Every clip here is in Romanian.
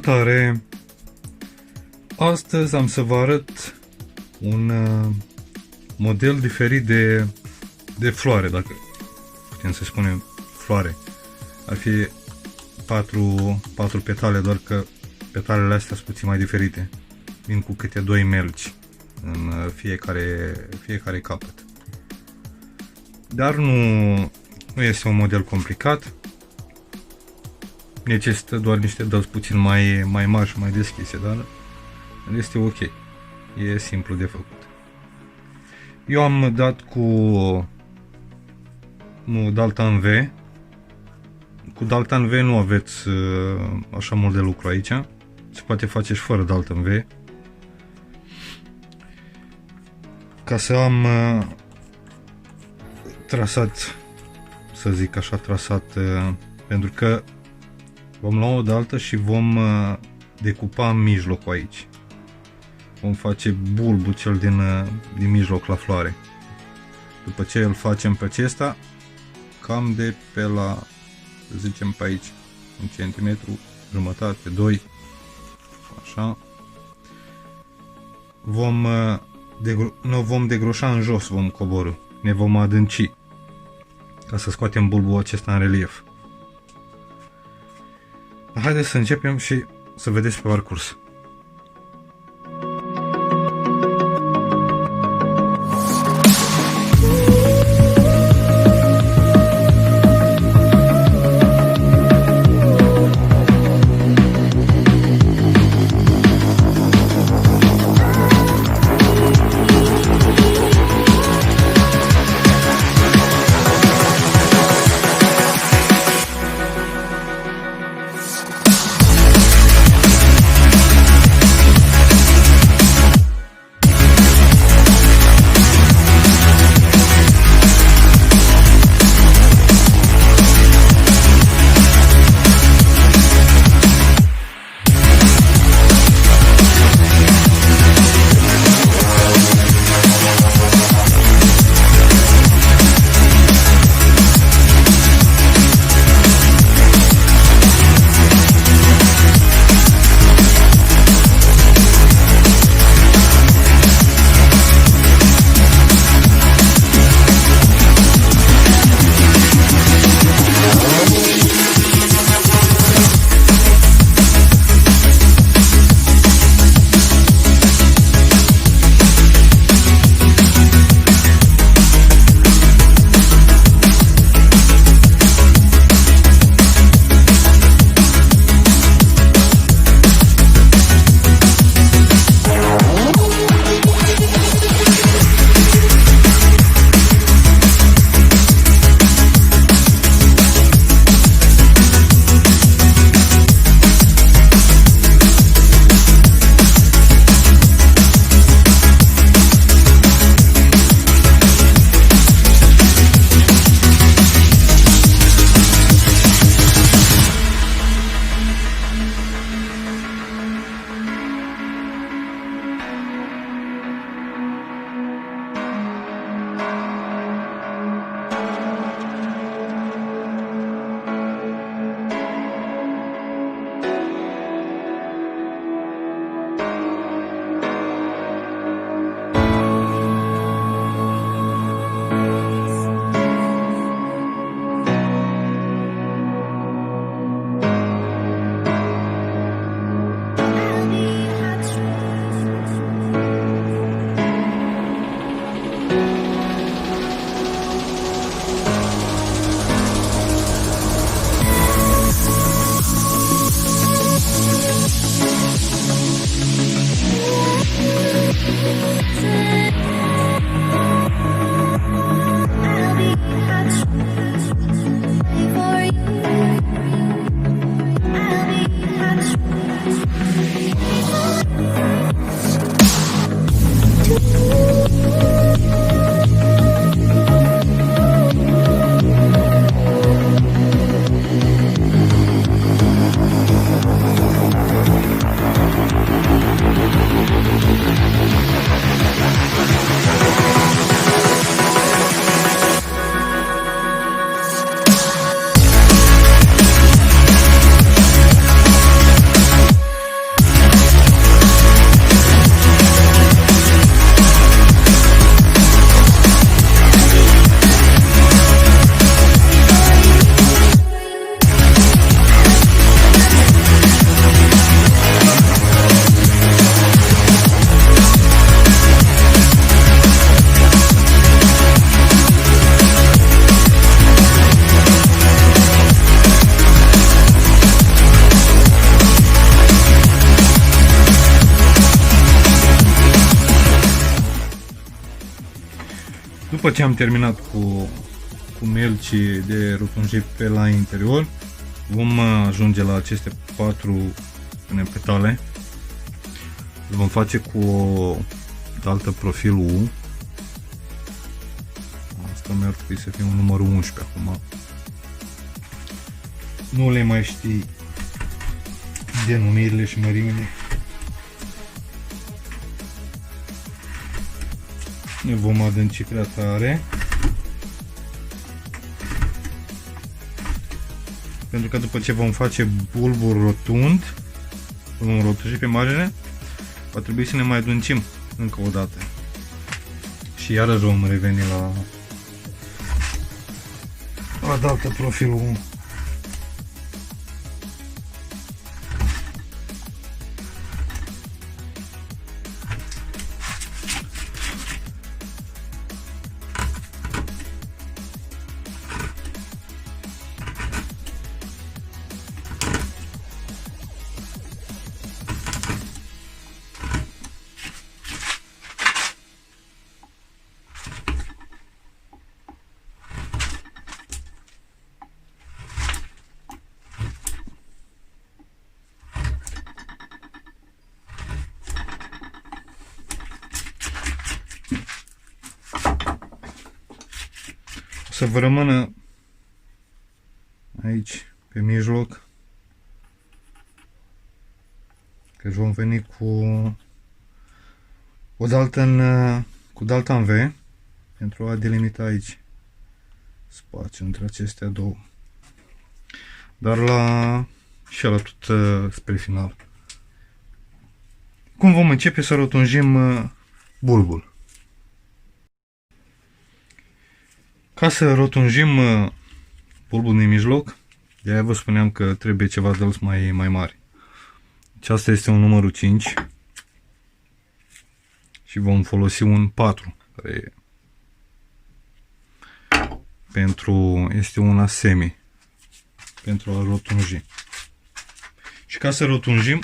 Salutare! Astăzi am să vă arăt un model diferit de floare, dacă putem să spunem floare. Ar fi patru petale, doar că petalele astea sunt puțin mai diferite. Vin cu câte 2 melci în fiecare capăt. Dar nu este un model complicat. Necesită doar niște dăți puțin mai mari și mai deschise, dar este ok. E simplu de făcut. Eu am dat cu Dalton V. Cu Dalton V nu aveți așa mult de lucru aici. Se poate face și fără Dalton V. Ca să am trasat, să zic așa, pentru că vom lua o daltă și vom decupa în mijlocul aici. Vom face bulbul cel din mijloc la floare. După ce îl facem pe acesta, cam de pe la, să zicem pe aici, 1 centimetru, jumătate, 2, așa, nu vom degroșa în jos, vom coborî, ne vom adânci ca să scoatem bulbul acesta în relief. Haideți să începem și să vedeți pe parcurs. După ce am terminat cu melcii de rotunjit pe la interior, vom ajunge la aceste 4 petale. Îl vom face cu o daltă profil U. Asta mi-ar trebui să fie un numărul 11 acum. Nu le mai știi denumirile și mărimile. Ne vom adânci prea tare. Pentru că după ce vom face bulbul rotund, vom rotunji pe margine, va trebui să ne mai adâncim încă o dată. Și iarăși vom reveni la daltă profilul 1. Să vă rămână aici pe mijloc, că vom veni cu dalta în V pentru a delimita aici spațiul între acestea două, dar și la tot spre final. Cum vom începe să rotunjim bulbul? Ca să rotunjim bulbul din mijloc, de-aia vă spuneam că trebuie ceva dălți mai mari. Deci asta este un numărul 5 și vom folosi un 4, care este una semi pentru a rotunji. Și ca să rotunjim,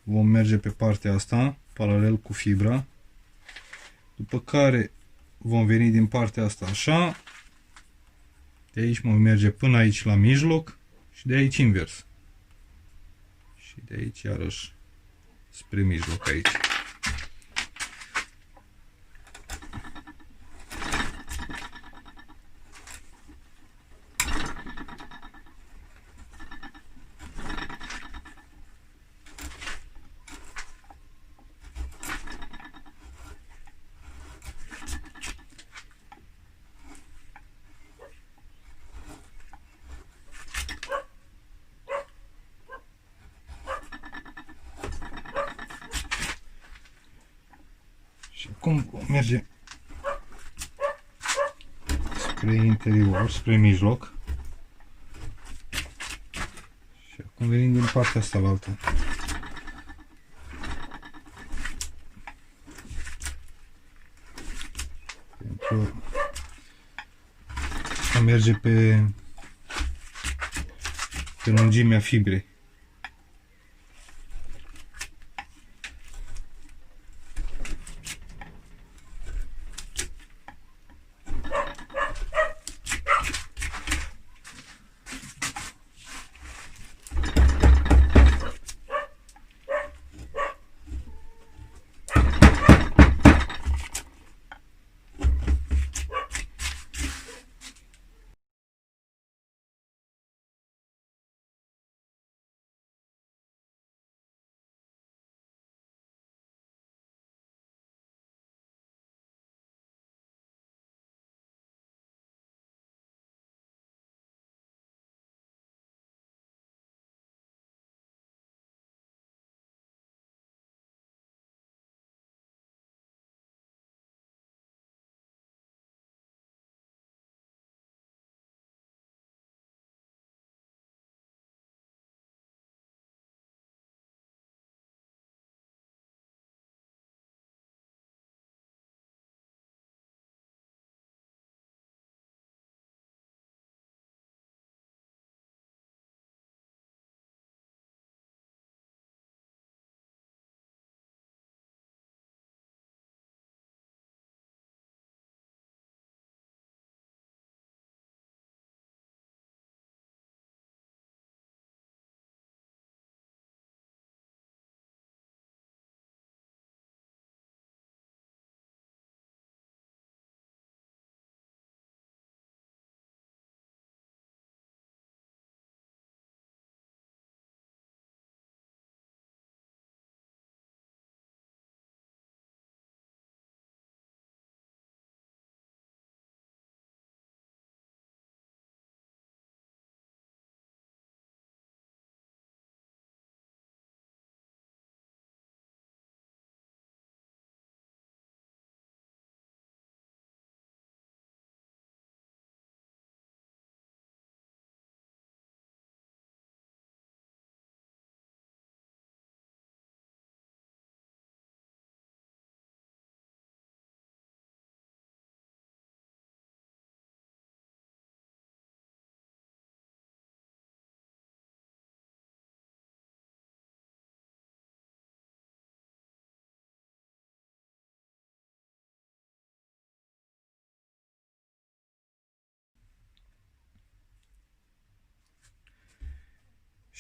vom merge pe partea asta, paralel cu fibra, după care vom veni din partea asta așa, de aici vom merge până aici la mijloc și de aici invers. Și de aici iarăși spre mijloc aici. Și acum merge spre interior, spre mijloc. Și acum venim din partea asta la altă. Pentru a merge pe lungimea fibrei.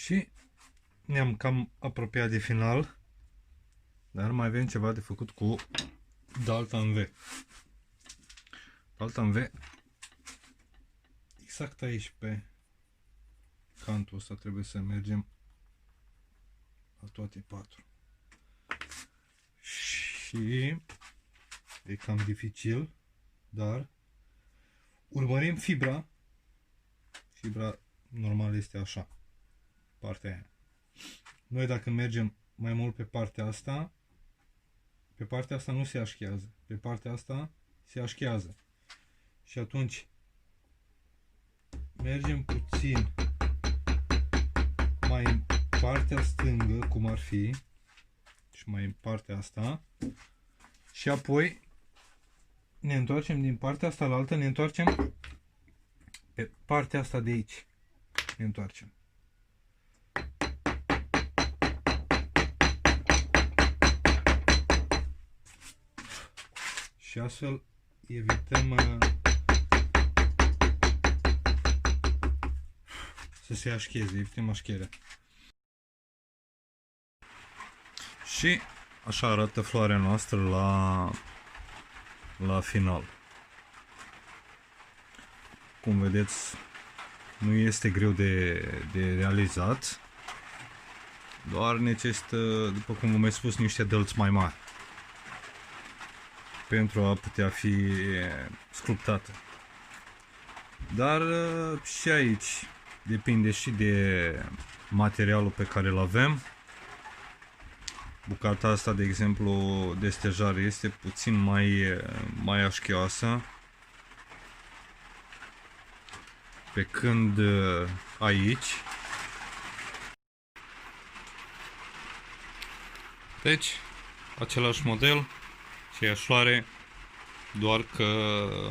Și ne-am cam apropiat de final, dar mai avem ceva de făcut cu dalta în V. Dalta în V, exact aici pe cantul ăsta trebuie să mergem la toate patru. Și e cam dificil, dar urmărim fibra. Fibra normal este așa, partea aia. Noi dacă mergem mai mult pe partea asta nu se așchează, pe partea asta se așchează. Și atunci mergem puțin mai în partea stângă, cum ar fi, și mai în partea asta, și apoi ne întoarcem din partea asta la altă, ne întoarcem pe partea asta de aici. Ne întoarcem. Și astfel evităm să se așcheze, evităm așcherea. Și așa arată floarea noastră la final. Cum vedeți, nu este greu de realizat, doar necesită, după cum v-am mai spus, niște dălți mai mari pentru a putea fi sculptată. Dar și aici depinde și de materialul pe care îl avem. Bucata asta, de exemplu, de stejare este puțin mai așchioasă, pe când aici, deci, același model, aceeași floare, doar că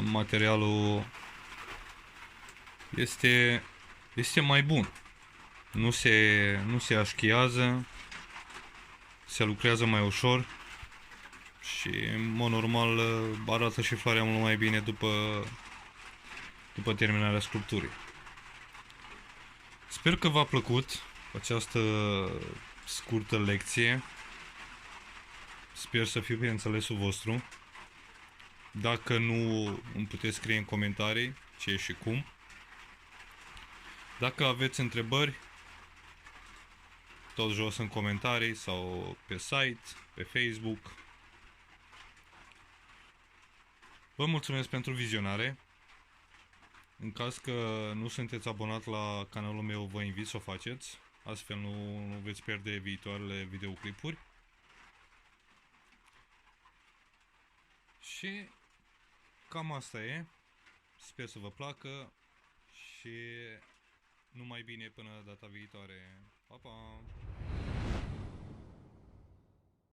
materialul este mai bun. Nu se așchiază, se lucrează mai ușor și, în mod normal, arată și floarea mult mai bine după terminarea sculpturii. Sper că v-a plăcut această scurtă lecție. Sper să fiu pe înțelesul vostru. Dacă nu, îmi puteți scrie în comentarii ce și cum. Dacă aveți întrebări, tot jos în comentarii sau pe site, pe Facebook. Vă mulțumesc pentru vizionare. În caz că nu sunteți abonat la canalul meu, vă invit să o faceți. Astfel nu veți pierde viitoarele videoclipuri. Și cam asta e. Sper să vă placă și numai bine până data viitoare. Pa, pa!